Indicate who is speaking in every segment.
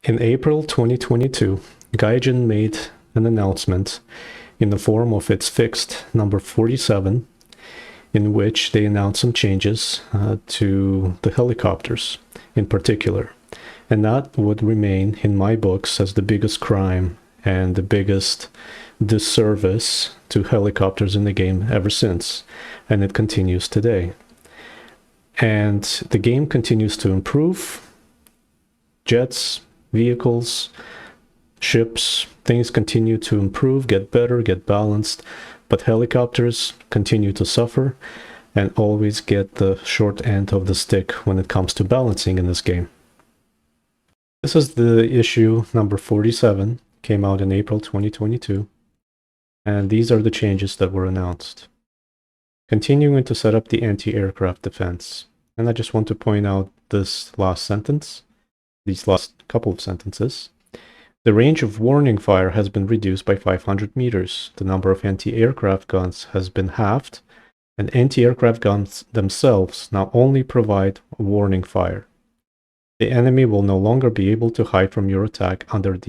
Speaker 1: In April 2022, Gaijin made an announcement in the form of its fixed number 47, in which they announced some changes to the helicopters in particular. And that would remain, in my books, as the biggest crime and the biggest disservice to helicopters in the game ever since. And it continues today. And the game continues to improve. Jets, vehicles, ships, things continue to improve, get better, get balanced, but helicopters continue to suffer and always get the short end of the stick when it comes to balancing in this game. This is the issue number 47, came out in April 2022, and these are the changes that were announced. Continuing to set up the anti-aircraft defense, and I just want to point out this last sentence, these last couple of sentences. The range of warning fire has been reduced by 500 meters. The number of anti-aircraft guns has been halved, and anti-aircraft guns themselves now only provide warning fire. The enemy will no longer be able to hide from your attack under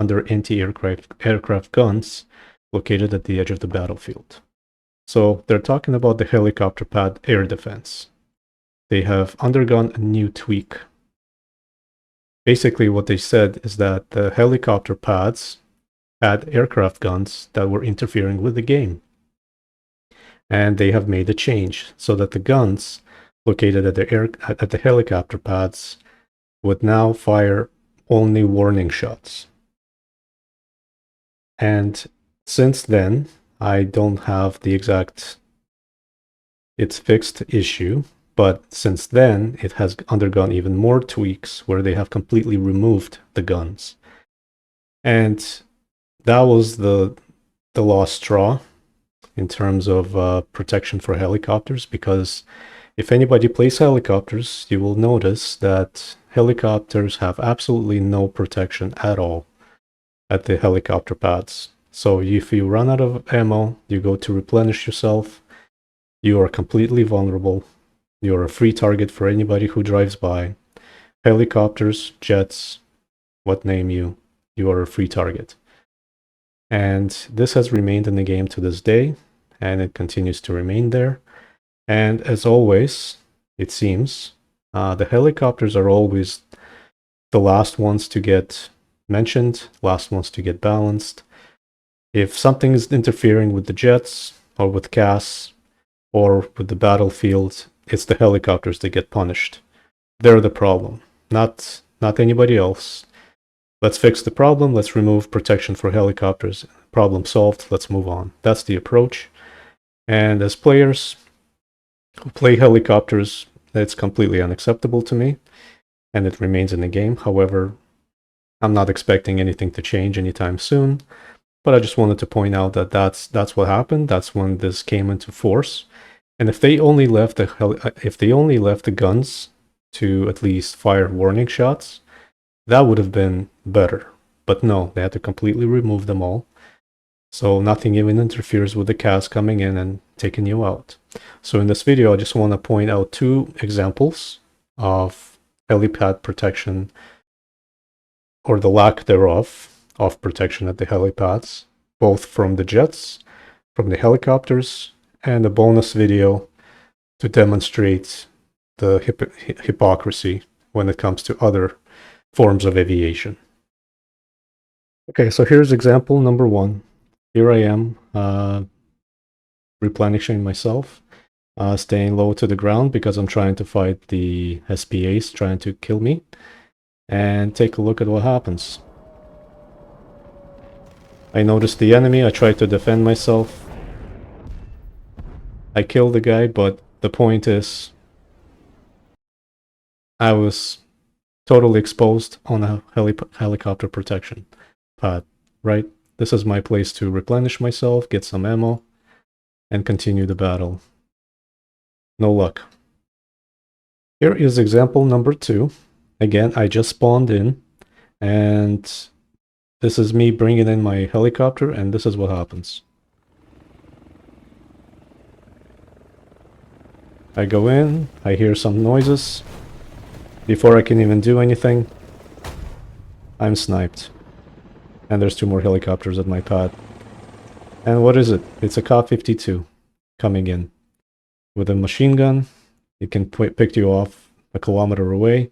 Speaker 1: anti-aircraft guns located at the edge of the battlefield. So they're talking about the helicopter pad air defense. They have undergone a new tweak. Basically, what they said is that the helicopter pads had aircraft guns that were interfering with the game. And they have made a change so that the guns located at the helicopter pads would now fire only warning shots. And since then, I don't have the exact, it's fixed issue, but since then, it has undergone even more tweaks where they have completely removed the guns. And that was the last straw in terms of protection for helicopters, because if anybody plays helicopters, you will notice that helicopters have absolutely no protection at all at the helicopter pads. So if you run out of ammo, you go to replenish yourself, you are completely vulnerable. You're a free target for anybody who drives by. Helicopters, jets, what name you, you are a free target. And this has remained in the game to this day, and it continues to remain there. And as always, it seems, the helicopters are always the last ones to get mentioned, last ones to get balanced. If something is interfering with the jets, or with CAS, or with the battlefield, it's the helicopters that get punished. They're the problem, not anybody else. Let's fix the problem, let's remove protection for helicopters. Problem solved, let's move on. That's the approach. And as players who play helicopters, it's completely unacceptable to me, and it remains in the game. However, I'm not expecting anything to change anytime soon, but I just wanted to point out that that's what happened. That's when this came into force. And if they only left the guns to at least fire warning shots, that would have been better. But no, they had to completely remove them all. So nothing even interferes with the CAS coming in and taking you out. So in this video, I just want to point out two examples of helipad protection, or the lack thereof of protection at the helipads, both from the jets, from the helicopters, and a bonus video to demonstrate the hypocrisy when it comes to other forms of aviation. Okay, so here's example number one. Here I am, replenishing myself, staying low to the ground because I'm trying to fight the SPAs trying to kill me. And take a look at what happens. I noticed the enemy, I tried to defend myself. I killed the guy, but the point is, I was totally exposed on a helicopter protection pad, right? This is my place to replenish myself, get some ammo, and continue the battle. No luck. Here is example number two. Again, I just spawned in, and this is me bringing in my helicopter, and this is what happens. I go in, I hear some noises. Before I can even do anything, I'm sniped. And there's 2 more helicopters at my pad. And what is it? It's a Ka-52 coming in. With a machine gun, it can pick you off a kilometer away.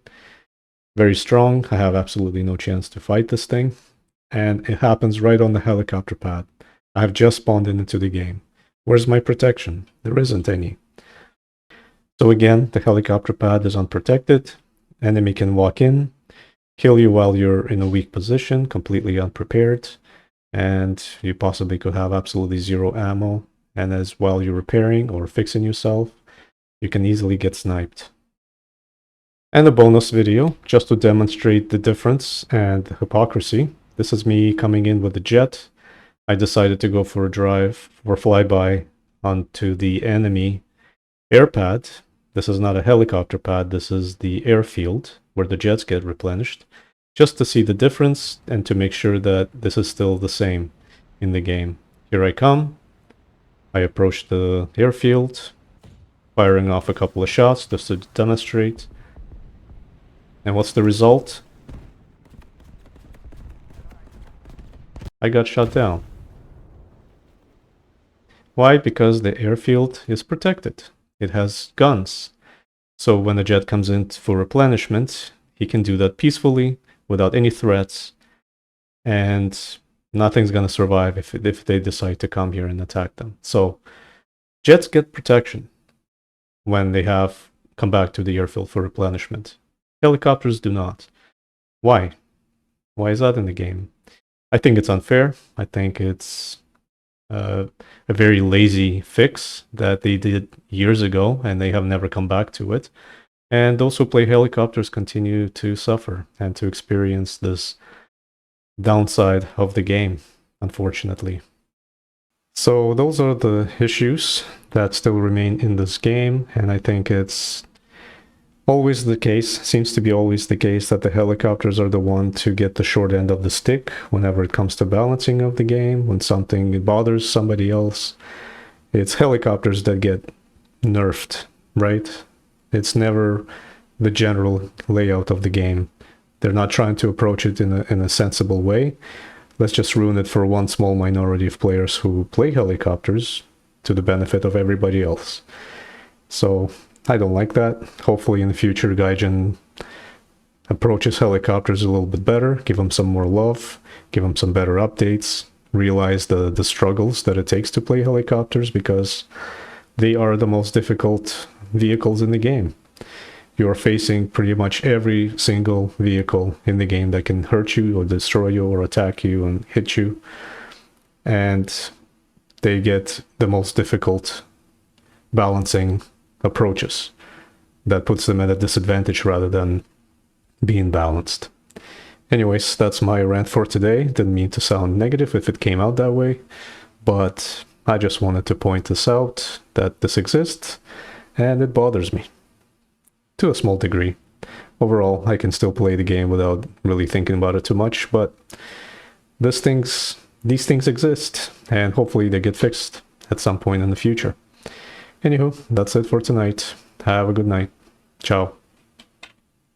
Speaker 1: Very strong. I have absolutely no chance to fight this thing. And it happens right on the helicopter pad. I've just spawned into the game. Where's my protection? There isn't any. So again, the helicopter pad is unprotected. Enemy can walk in, kill you while you're in a weak position, completely unprepared, and you possibly could have absolutely 0 ammo. And as while you're repairing or fixing yourself, you can easily get sniped. And a bonus video, just to demonstrate the difference and the hypocrisy. This is me coming in with the jet. I decided to go for a drive or flyby onto the enemy air pad. This is not a helicopter pad, this is the airfield where the jets get replenished, just to see the difference and to make sure that this is still the same in the game. Here I come. I approach the airfield, firing off a couple of shots just to demonstrate. And what's the result? I got shot down. Why? Because the airfield is protected. It has guns. So when the jet comes in for replenishment, he can do that peacefully, without any threats. And nothing's gonna survive if they decide to come here and attack them. So jets get protection when they have come back to the airfield for replenishment. Helicopters do not. Why? Why is that in the game? I think it's unfair. I think it's a very lazy fix that they did years ago and they have never come back to it. And those who play helicopters continue to suffer and to experience this downside of the game, unfortunately. So those are the issues that still remain in this game, and I think it's always the case, seems to be always the case, that the helicopters are the one to get the short end of the stick whenever it comes to balancing of the game. When something bothers somebody else, it's helicopters that get nerfed, right? It's never the general layout of the game. They're not trying to approach it in a sensible way. Let's just ruin it for one small minority of players who play helicopters to the benefit of everybody else. So I don't like that. Hopefully in the future Gaijin approaches helicopters a little bit better, give them some more love, give them some better updates, realize the struggles that it takes to play helicopters, because they are the most difficult vehicles in the game. You're facing pretty much every single vehicle in the game that can hurt you or destroy you or attack you and hit you. And they get the most difficult balancing approaches. That puts them at a disadvantage rather than being balanced. Anyways, that's my rant for today. Didn't mean to sound negative if it came out that way, but I just wanted to point this out, that this exists, and it bothers me. To a small degree. Overall, I can still play the game without really thinking about it too much, but these things exist, and hopefully they get fixed at some point in the future. Anywho, that's it for tonight. Have a good night. Ciao.